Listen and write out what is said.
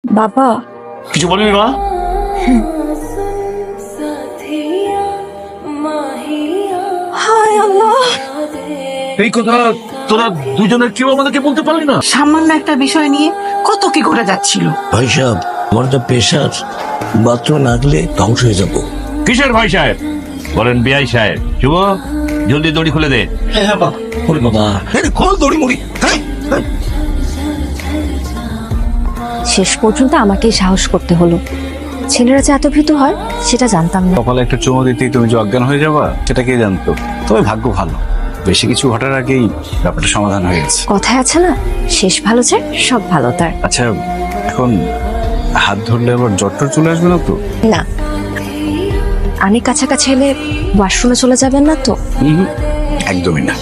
বাবা, কিছু বলিনি মা? হায় আল্লাহ, এই কথা তোরা দুজনের কেউ আমাদেরকে বলতে পারলি না? সামান্য একটা বিষয় নিয়ে কত কি ঘটে যাচ্ছিল। ভাই সাহেব, আমার একটা প্রেশার, বাথরুমে না গেলে ধ্বংস হয়ে যাবো। কিসের ভাই সাহেব? বলেন বিআই সাহেব। শুভ, জলদি দড়ি খুলে দে। হ্যাঁ বাবা, ওরে বাবা, খোল দড়ি মরি। শেষ পর্যন্ত আমাকেই সাহস করতে হলো। ছেলেরা যে এত ভীতু হয় সেটা জানতাম না। কপালে একটা চুমো দিতেই তুমি যে অজ্ঞান হয়ে যাবা সেটা কে জানতো। তবে ভাগ্য ভালো, বেশি কিছু ঘটার আগেই ব্যাপারটা সমাধান হয়ে গেছে। কথায় আছে না, শেষ ভালো চায় সব ভালো তার। আচ্ছা, এখন হাত ধরলে আবার জ্বরটর চলে আসবে না তো? না, আমি কাছাকাছি এলে ওয়াশরুমে চলে যাবেন না তো? একদমই না।